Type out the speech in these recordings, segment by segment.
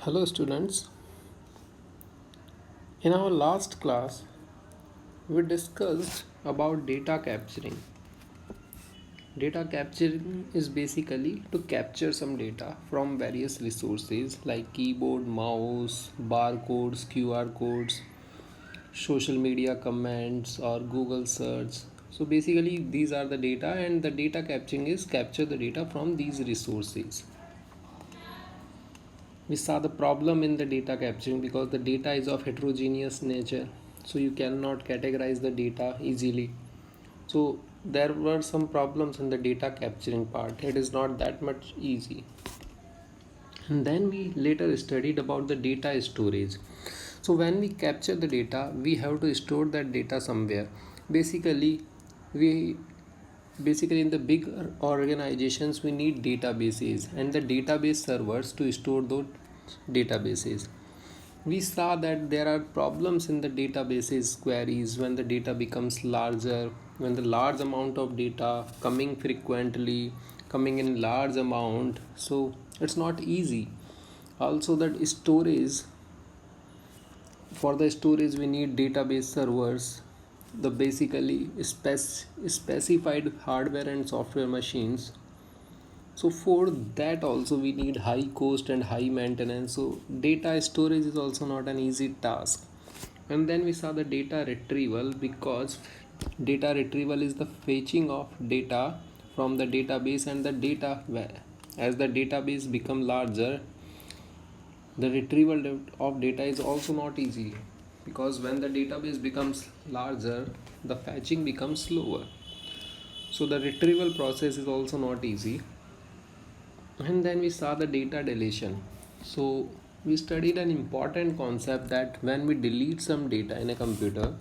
Hello students, in our last class we discussed about data capturing. Data capturing is basically to capture some data from various resources like keyboard, mouse, barcodes, QR codes, social media comments or Google search. So basically these are the data and the data capturing is capture the data from these resources. We saw the problem in the data capturing because the data is of heterogeneous nature, so you cannot categorize the data easily. So there were some problems in the data capturing part. It is not that much easy. And then we later studied about the data storage. So when we capture the data, we have to store that data somewhere. Basically we basically in the big organizations we need databases and the database servers to store those databases. We saw that there are problems in the databases queries when the data becomes larger, when the large amount of data coming frequently, coming in large amount, so it's not easy. Also that storage, for the storage we need database servers, the basically specified hardware and software machines. So for that also we need high cost and high maintenance, so data storage is also not an easy task. And then we saw the data retrieval, because data retrieval is the fetching of data from the database, and the data, as the database become larger, the retrieval of data is also not easy, because when the database becomes larger the fetching becomes slower, so the retrieval process is also not easy. And then we saw the data deletion. So we studied an important concept that when we delete some data in a computer,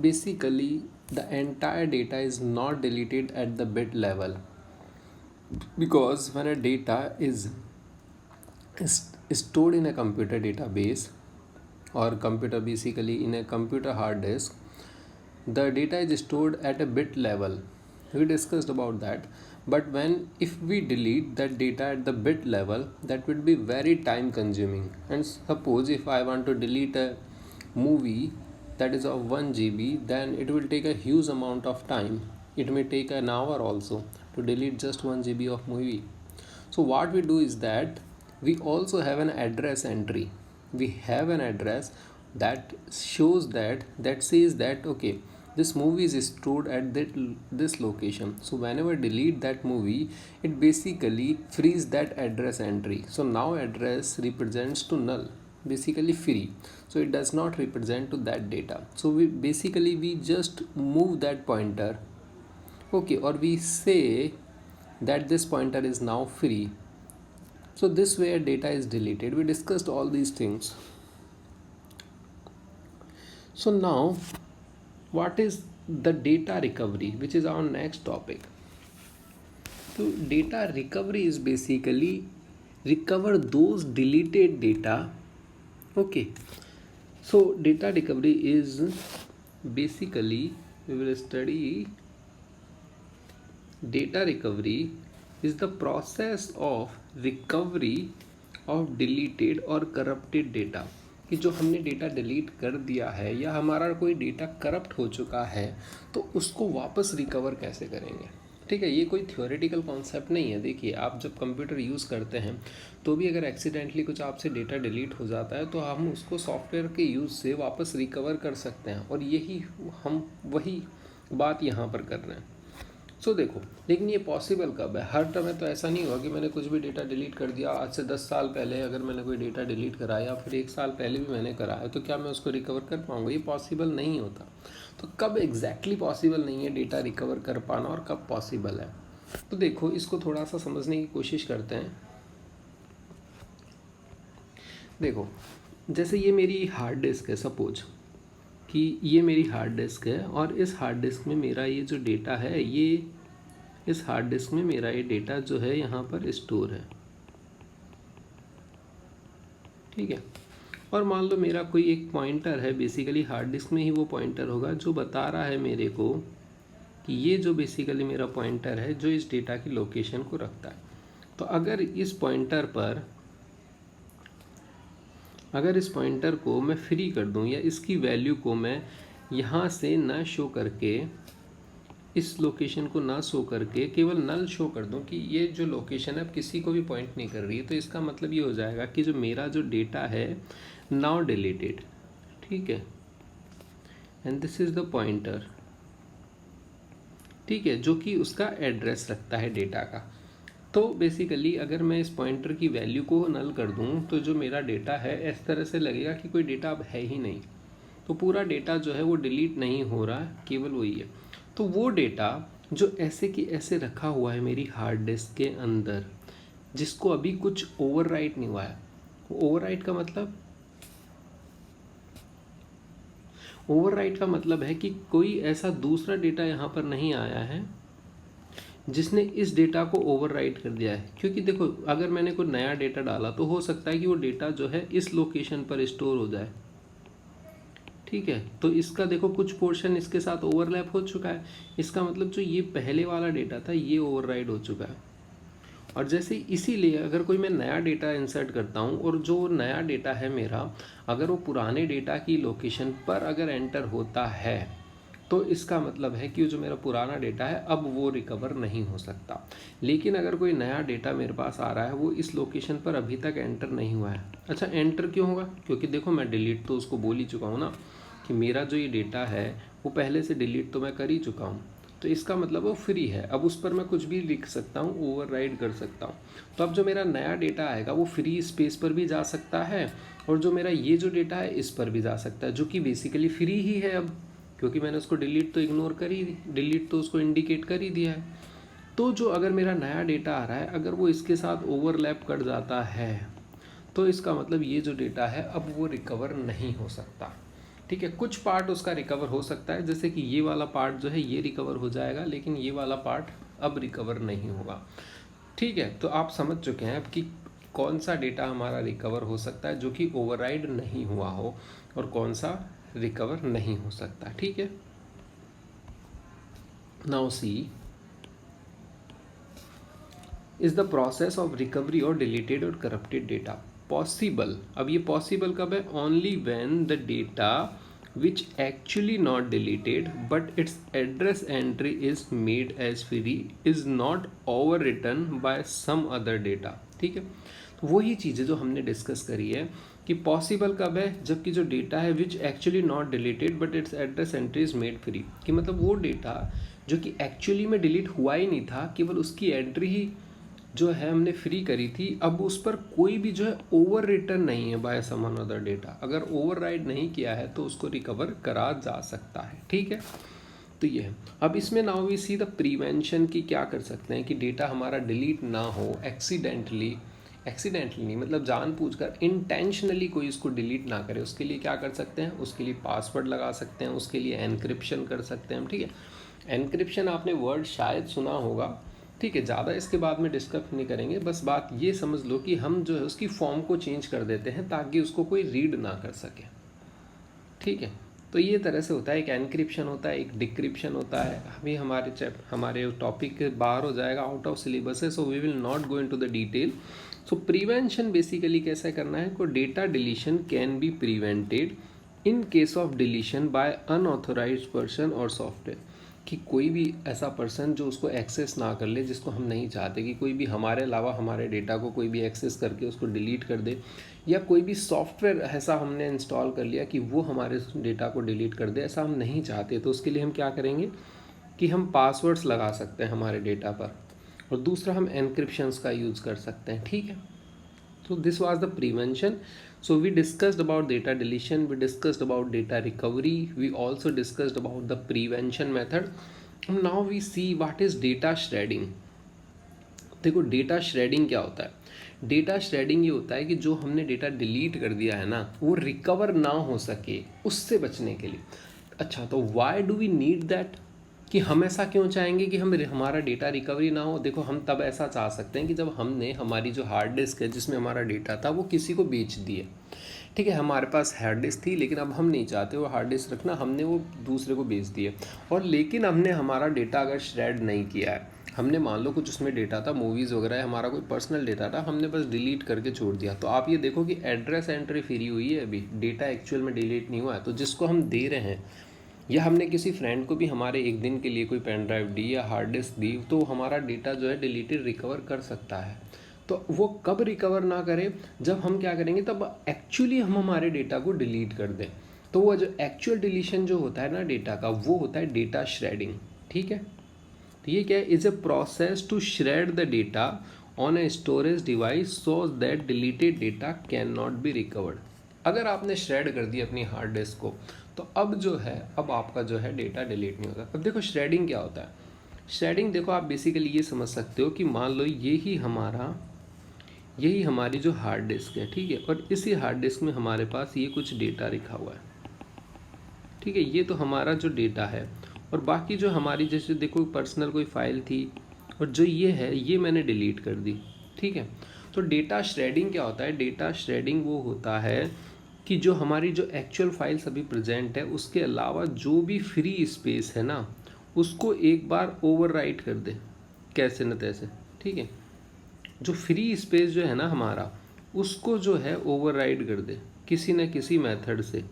basically the entire data is not deleted at the bit level, because when a data is stored in a computer database or computer, basically in a computer hard disk, the data is stored at a bit level. We discussed about that. But when if we delete that data at the bit level, that would be very time consuming. And suppose if I want to delete a movie that is of 1 GB, then it will take a huge amount of time. It may take an hour also to delete just 1 GB of movie. So what we do is that we also have an address entry. We have an address that shows that says that okay, this movie is stored at this location. So whenever delete that movie, it basically frees that address entry. So now address represents to null, basically free, so it does not represent to that data. So we just move that pointer, okay, or we say that this pointer is now free. So this way data is deleted. We discussed all these things. So now what is the data recovery, which is our next topic. So data recovery is basically recover those deleted data. Okay, so data recovery is basically, we will study data recovery is the process of recovery of deleted or corrupted data, कि जो हमने data delete कर दिया है या हमारा कोई data corrupt हो चुका है तो उसको वापस रिकवर कैसे करेंगे। ठीक है, ये कोई थ्योरेटिकल कॉन्सेप्ट नहीं है। देखिए, आप जब कंप्यूटर यूज़ करते हैं तो भी अगर एक्सीडेंटली कुछ आपसे डेटा डिलीट हो जाता है तो हम उसको सॉफ्टवेयर के यूज़ से वापस रिकवर कर सकते हैं, और यही हम वही बात यहाँ पर कर रहे हैं। सो देखो, लेकिन ये पॉसिबल कब है? हर समय तो ऐसा नहीं हुआ कि मैंने कुछ भी डेटा डिलीट कर दिया। आज से 10 साल पहले अगर मैंने कोई डेटा डिलीट कराया या फिर 1 साल पहले भी मैंने कराया, तो क्या मैं उसको रिकवर कर पाऊँगा? ये पॉसिबल नहीं होता। तो कब एग्जैक्टली पॉसिबल नहीं है डेटा रिकवर कर पाना, और कब पॉसिबल है? तो देखो, इसको थोड़ा सा समझने की कोशिश करते हैं। देखो, जैसे ये मेरी हार्ड डिस्क है, सपोज कि ये मेरी हार्ड डिस्क है, और इस हार्ड डिस्क में मेरा ये जो डेटा है, ये इस हार्ड डिस्क में मेरा ये डेटा जो है यहाँ पर स्टोर है। ठीक है, और मान लो मेरा कोई एक पॉइंटर है, बेसिकली हार्ड डिस्क में ही वो पॉइंटर होगा जो बता रहा है मेरे को कि ये जो बेसिकली मेरा पॉइंटर है जो इस डेटा की लोकेशन को रखता है। तो अगर इस पॉइंटर पर अगर इस पॉइंटर को मैं फ्री कर दूं या इसकी वैल्यू को मैं यहाँ से ना शो करके, इस लोकेशन को ना शो करके केवल नल शो कर दूं कि ये जो लोकेशन है अब किसी को भी पॉइंट नहीं कर रही है, तो इसका मतलब ये हो जाएगा कि जो मेरा जो डेटा है नाउ डिलीटेड, ठीक है, and this is the pointer, ठीक है, जो कि उसका एड्रेस रखता है डेटा का। तो बेसिकली अगर मैं इस पॉइंटर की वैल्यू को नल कर दूं तो जो मेरा डेटा है इस तरह से लगेगा कि कोई डेटा अब है ही नहीं, तो पूरा डेटा जो है वो डिलीट नहीं हो रहा है, केवल वही है। तो वो डेटा जो ऐसे की ऐसे रखा हुआ है मेरी हार्ड डिस्क के अंदर, जिसको अभी कुछ ओवरराइट नहीं हुआ है, ओवरराइट का मतलब, ओवरराइट का मतलब है कि कोई ऐसा दूसरा डेटा यहाँ पर नहीं आया है जिसने इस डेटा को ओवरराइट कर दिया है। क्योंकि देखो अगर मैंने कोई नया डेटा डाला तो हो सकता है कि वो डेटा जो है इस लोकेशन पर स्टोर हो जाए, ठीक है, तो इसका देखो कुछ पोर्शन इसके साथ ओवरलैप हो चुका है, इसका मतलब जो ये पहले वाला डेटा था ये ओवरराइड हो चुका है। और जैसे इसीलिए अगर कोई मैं नया डेटा इंसर्ट करता हूँ और जो नया डेटा है मेरा, अगर वो पुराने डेटा की लोकेशन पर अगर एंटर होता है तो इसका मतलब है कि जो मेरा पुराना डेटा है अब वो रिकवर नहीं हो सकता। लेकिन अगर कोई नया डेटा मेरे पास आ रहा है वो इस लोकेशन पर अभी तक एंटर नहीं हुआ है। अच्छा, एंटर क्यों होगा? क्योंकि देखो मैं डिलीट तो उसको बोल ही चुका हूँ ना कि मेरा जो ये डेटा है वो पहले से डिलीट तो मैं कर ही चुका हूँ, तो इसका मतलब वो फ्री है, अब उस पर मैं कुछ भी लिख सकता हूँ, ओवरराइड कर सकता हूँ। तो अब जो मेरा नया डेटा आएगा वो फ्री स्पेस पर भी जा सकता है और जो मेरा ये जो डेटा है इस पर भी जा सकता है, जो कि बेसिकली फ्री ही है अब, क्योंकि मैंने उसको डिलीट तो इग्नोर कर ही, डिलीट तो उसको इंडिकेट कर ही दिया है। तो जो अगर मेरा नया डेटा आ रहा है अगर वो इसके साथ ओवरलैप कर जाता है तो इसका मतलब ये जो डेटा है अब वो रिकवर नहीं हो सकता, ठीक है। कुछ पार्ट उसका रिकवर हो सकता है, जैसे कि ये वाला पार्ट जो है ये रिकवर हो जाएगा, लेकिन ये वाला पार्ट अब रिकवर नहीं होगा, ठीक है। तो आप समझ चुके हैं अब कि कौन सा डेटा हमारा रिकवर हो सकता है जो कि ओवरराइड नहीं हुआ हो और कौन सा रिकवर नहीं हो सकता, ठीक है। Now see, is the process of recovery और डिलीटेड और करप्टेड डेटा पॉसिबल? अब ये पॉसिबल कब है? Only when the data which actually not deleted but its address entry is made as free is not overwritten by some other data, ठीक है। तो वही चीज़ है जो हमने डिस्कस करी है कि पॉसिबल कब है? जबकि जो डेटा है which actually not deleted but it's address entry is made free, कि मतलब वो डेटा जो कि एक्चुअली में डिलीट हुआ ही नहीं था, केवल उसकी एंट्री ही जो है हमने फ्री करी थी, अब उस पर कोई भी जो है ओवर रिटर्न नहीं है बाय सम अनदर डेटा। अगर ओवरराइड नहीं किया है तो उसको रिकवर करा जा सकता है, ठीक है। तो ये है। अब इसमें now we see the prevention की क्या कर सकते हैं कि डेटा हमारा डिलीट ना हो एक्सीडेंटली, एक्सीडेंटली नहीं मतलब जानबूझकर, इंटेंशनली कोई इसको डिलीट ना करे। उसके लिए क्या कर सकते हैं? उसके लिए पासवर्ड लगा सकते हैं, उसके लिए एनक्रिप्शन कर सकते हैं, ठीक है। एनक्रिप्शन आपने वर्ड शायद सुना होगा, ठीक है, ज़्यादा इसके बाद में डिस्कस नहीं करेंगे, बस बात ये समझ लो कि हम जो है उसकी फॉर्म को चेंज कर देते हैं ताकि उसको कोई रीड ना कर सके, ठीक है। तो ये तरह से होता है, एक एनक्रिप्शन होता है, एक डिक्रिप्शन होता है। अभी हमारे टॉपिक के बाहर हो जाएगा, आउट ऑफ सिलेबस है, so we will not go into the detail. So prevention basically कैसे करना है, को data deletion can be prevented in case of deletion by unauthorised person और सॉफ्टवेयर, कि कोई भी ऐसा पर्सन जो उसको एक्सेस ना कर ले, जिसको हम नहीं चाहते कि कोई भी हमारे अलावा हमारे डेटा को कोई भी एक्सेस करके उसको डिलीट कर दे, या कोई भी सॉफ्टवेयर ऐसा हमने इंस्टॉल कर लिया कि वो हमारे डेटा को डिलीट कर दे, ऐसा हम नहीं चाहते। तो उसके लिए हम क्या करेंगे कि हम पासवर्ड्स लगा सकते हैं हमारे डेटा पर, और दूसरा हम एनक्रिप्शंस का यूज़ कर सकते हैं, ठीक है। So this was the prevention. So we discussed about data deletion, we discussed about data recovery, we also discussed about the prevention method. And now we see what is data shredding. देखो data shredding क्या होता है? Data shredding ये होता है कि जो हमने डेटा डिलीट कर दिया है ना, वो रिकवर ना हो सके, उससे बचने के लिए। अच्छा, तो why do we need that, कि हम ऐसा क्यों चाहेंगे कि हमारा डेटा रिकवरी ना हो? देखो हम तब ऐसा चाह सकते हैं कि जब हमने हमारी जो हार्ड डिस्क है जिसमें हमारा डेटा था वो किसी को बेच दिए, ठीक है। हमारे पास हार्ड डिस्क थी लेकिन अब हम नहीं चाहते वो हार्ड डिस्क रखना, हमने वो दूसरे को बेच दिए, और लेकिन हमने हमारा डेटा अगर श्रेड नहीं किया है, हमने मान लो कुछ उसमें डेटा था, मूवीज़ वगैरह है, हमारा कोई पर्सनल डेटा था, हमने बस डिलीट करके छोड़ दिया, तो आप ये देखो कि एड्रेस एंट्री फ्री हुई है, अभी डेटा एक्चुअल में डिलीट नहीं हुआ है। तो जिसको हम दे रहे हैं, या हमने किसी फ्रेंड को भी हमारे एक दिन के लिए कोई पेन ड्राइव दी या हार्ड डिस्क दी, तो हमारा डेटा जो है डिलीटेड रिकवर कर सकता है। तो वो कब रिकवर ना करे, जब हम क्या करेंगे, तब एक्चुअली हम हमारे डेटा को डिलीट कर दें। तो वो जो एक्चुअल डिलीशन जो होता है ना डेटा का, वो होता है डेटा श्रेडिंग। ठीक है, तो ये क्या है, is a process to shred the data on a storage device so that deleted data can not be recovered. अगर आपने श्रेड कर दी अपनी हार्ड डिस्क को, तो अब जो है, अब आपका जो है डेटा डिलीट नहीं होता। अब देखो श्रेडिंग क्या होता है। श्रेडिंग देखो, आप बेसिकली ये समझ सकते हो कि मान लो यही हमारी जो हार्ड डिस्क है, ठीक है, और इसी हार्ड डिस्क में हमारे पास ये कुछ डेटा लिखा हुआ है। ठीक है, ये तो हमारा जो डेटा है, और बाकी जो हमारी जैसे देखो पर्सनल कोई फाइल थी, और जो ये है ये मैंने डिलीट कर दी। ठीक है, तो डेटा श्रेडिंग क्या होता है, डेटा श्रेडिंग वो होता है कि जो हमारी जो एक्चुअल फाइल्स अभी प्रेजेंट है, उसके अलावा जो भी फ्री स्पेस है ना, उसको एक बार ओवरराइट कर दे, कैसे न तैसे। ठीक है, जो फ्री स्पेस जो है ना हमारा, उसको जो है ओवरराइड कर दे किसी न किसी मेथड से,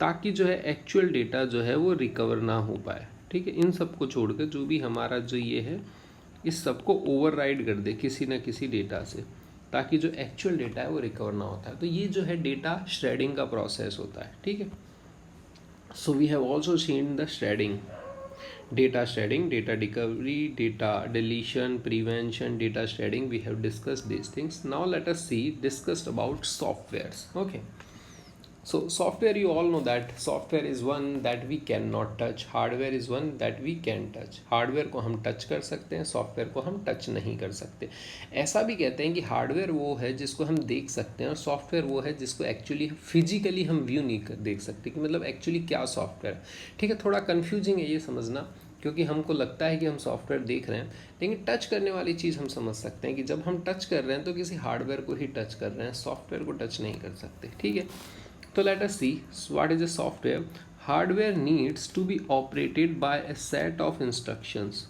ताकि जो है एक्चुअल डेटा जो है वो रिकवर ना हो पाए। ठीक है, इन सब को छोड़कर जो भी हमारा जो ये है, इस सब को ओवरराइड कर दे किसी न किसी डेटा से, ताकि जो एक्चुअल डेटा है वो रिकवर ना होता है। तो ये जो है डेटा श्रेडिंग का प्रोसेस होता है। ठीक है, so we have also seen the shredding, data shredding, data recovery, data deletion, prevention, data shredding. We have discussed these things. Now let us see discussed about softwares. Okay, so software, you all know that software is one that we cannot touch, hardware is one that we can touch. Hardware को हम touch कर सकते हैं, software को हम touch नहीं कर सकते। ऐसा भी कहते हैं कि हार्डवेयर वो है जिसको हम देख सकते हैं, और सॉफ्टवेयर वो है जिसको एक्चुअली फिजिकली हम व्यू नहीं कर देख सकते, कि मतलब एक्चुअली क्या सॉफ्टवेयर है। ठीक है, थोड़ा कन्फ्यूजिंग है ये समझना, क्योंकि हमको लगता है कि हम सॉफ्टवेयर देख रहे हैं, लेकिन टच करने वाली चीज़ हम समझ सकते हैं कि जब हम टच कर रहे हैं तो किसी हार्डवेयर को ही टच कर रहे हैं, सॉफ्टवेयर को टच नहीं कर सकते। ठीक है, तो let us see what is a software. Hardware needs to be operated by a set of instructions.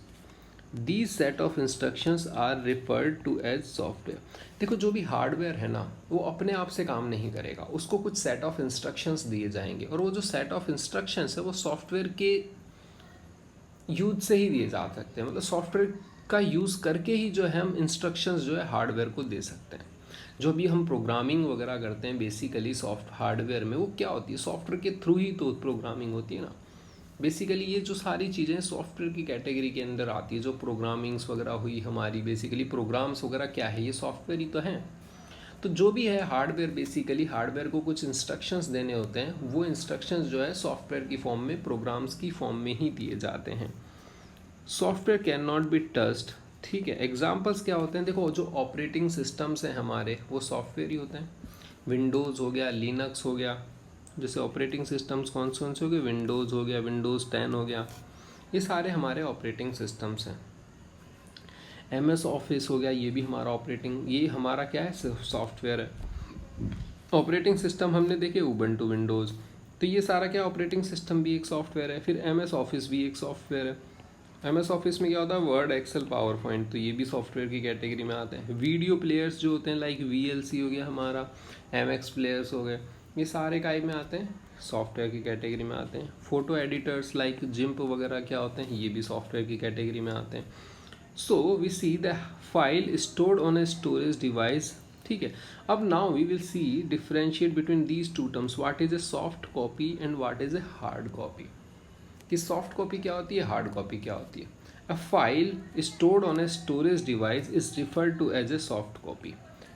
These set of instructions are referred to as software. देखो, जो भी हार्डवेयर है ना, वो अपने आप से काम नहीं करेगा, उसको कुछ सेट ऑफ इंस्ट्रक्शंस दिए जाएंगे, और वो जो सेट ऑफ इंस्ट्रक्शंस है वो सॉफ्टवेयर के यूज से ही दिए जा सकते हैं। मतलब सॉफ्टवेयर का यूज़ करके ही जो है हम इंस्ट्रक्शंस जो है हार्डवेयर को दे सकते हैं। जो भी हम प्रोग्रामिंग वगैरह करते हैं बेसिकली सॉफ्ट हार्डवेयर में, वो क्या होती है, सॉफ्टवेयर के थ्रू ही तो प्रोग्रामिंग होती है ना। बेसिकली ये जो सारी चीज़ें सॉफ्टवेयर की कैटेगरी के अंदर आती है, जो प्रोग्रामिंग्स वगैरह हुई हमारी, बेसिकली प्रोग्राम्स वगैरह क्या है, ये सॉफ्टवेयर ही तो हैं। तो जो भी है हार्डवेयर, बेसिकली हार्डवेयर को कुछ इंस्ट्रक्शंस देने होते हैं, वो इंस्ट्रक्शंस जो है सॉफ्टवेयर की फॉर्म में, प्रोग्राम्स की फॉर्म में ही दिए जाते हैं। Software can not be touched. ठीक है, एग्जांपल्स क्या होते हैं, देखो जो ऑपरेटिंग सिस्टम्स हैं हमारे, वो सॉफ्टवेयर ही होते हैं। विंडोज़ हो गया, लिनक्स हो गया, जैसे ऑपरेटिंग सिस्टम्स कौन से हो गए, विंडोज़ हो गया, विंडोज़ 10 हो गया, ये सारे हमारे ऑपरेटिंग सिस्टम्स हैं। MS ऑफिस हो गया, ये भी हमारा ऑपरेटिंग, ये हमारा क्या है, सॉफ्टवेयर है। ऑपरेटिंग सिस्टम हमने देखे उबंटू, विंडोज़, तो ये सारा क्या, ऑपरेटिंग सिस्टम भी एक सॉफ्टवेयर है। फिर MS ऑफिस भी एक सॉफ्टवेयर है। MS ऑफिस में क्या होता है, वर्ड, एक्सेल, पावर पॉइंट, तो ये भी सॉफ्टवेयर की कैटेगरी में आते हैं। वीडियो प्लेयर्स जो होते हैं लाइक VLC हो गया हमारा, MX प्लेयर्स हो गए, ये सारे काय में आते हैं, सॉफ्टवेयर की कैटेगरी में आते हैं। फोटो एडिटर्स लाइक जिम्प वगैरह क्या होते हैं, ये भी सॉफ्टवेयर की कैटेगरी में आते हैं। So we see the file stored on a storage device. ठीक है, अब now we will see differentiate between these two terms, what is a soft copy and what is a hard copy. कि soft copy क्या होती है, hard copy क्या होती है। A file stored on a storage device is referred to as a soft copy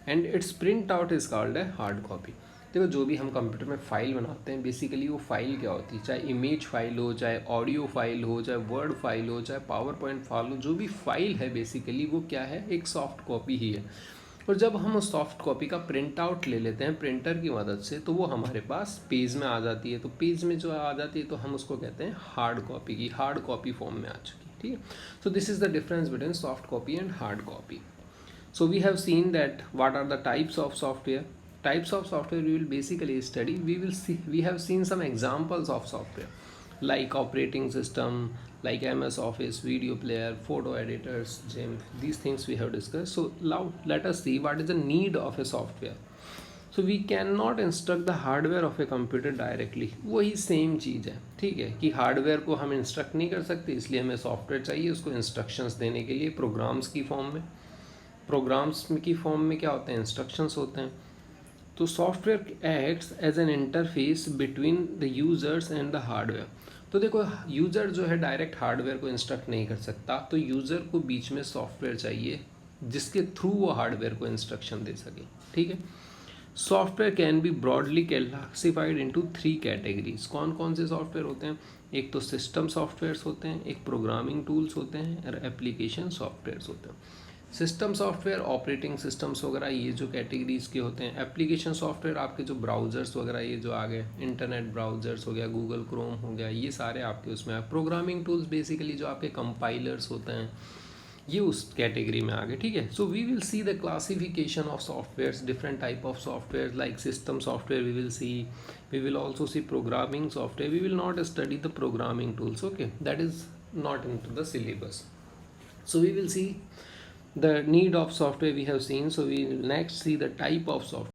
and its print out is called a hard copy. देखो, जो भी हम कंप्यूटर में फाइल बनाते हैं, बेसिकली वो फाइल क्या होती है, चाहे इमेज फाइल हो, चाहे ऑडियो फाइल हो, चाहे वर्ड फाइल हो, चाहे पावर पॉइंट फाइल हो, जो भी फाइल है बेसिकली वो क्या है, एक सॉफ्ट कॉपी ही है। और जब हम उस सॉफ्ट कॉपी का प्रिंट आउट ले लेते हैं प्रिंटर की मदद से, तो वो हमारे पास पेज में आ जाती है। तो पेज में जो आ जाती है तो हम उसको कहते हैं हार्ड कॉपी, की हार्ड कॉपी फॉर्म में आ चुकी है। ठीक है, so this is the difference between soft copy and hard copy. So we have seen that what are the types of software. Types of software we will basically study. We have seen some examples of software like operating system, like MS Office, video player, photo editors, GIMP. These things we have discussed. So now let us see what is the need of a software. So we cannot instruct the hardware of a computer directly. वही same चीज़ है, ठीक है, कि hardware को हम instruct नहीं कर सकते, इसलिए हमें सॉफ्टवेयर चाहिए उसको इंस्ट्रक्शंस देने के लिए प्रोग्राम्स की फॉर्म में. प्रोग्राम्स की फॉर्म में क्या होते हैं, इंस्ट्रक्शंस होते हैं. तो software acts as an interface between the users and the hardware. तो देखो यूज़र जो है डायरेक्ट हार्डवेयर को इंस्ट्रक्ट नहीं कर सकता, तो यूज़र को बीच में सॉफ्टवेयर चाहिए जिसके थ्रू वो हार्डवेयर को इंस्ट्रक्शन दे सके. ठीक है. Software can be broadly classified into 3 categories. कौन कौन से सॉफ्टवेयर होते हैं, एक तो सिस्टम सॉफ्टवेयर्स होते हैं, एक प्रोग्रामिंग टूल्स होते हैं और एप्लीकेशन सॉफ्टवेयर्स होते हैं. सिस्टम सॉफ्टवेयर ऑपरेटिंग सिस्टम्स वगैरह ये जो कैटेगरीज के होते हैं. एप्लीकेशन सॉफ्टवेयर आपके जो ब्राउज़र्स वगैरह ये जो आ गए, इंटरनेट ब्राउज़र्स हो गया, गूगल क्रोम हो गया, ये सारे आपके उसमें. प्रोग्रामिंग टूल्स बेसिकली जो आपके कंपाइलर्स होते हैं ये उस कैटेगरी में आ गए. ठीक है. So we will see the classification of softwares, different type of software like system software we will also see programming software. We will not study the programming tools, okay, that is not into the syllabus. So we will see the need of software we have seen. So we will next see the type of software.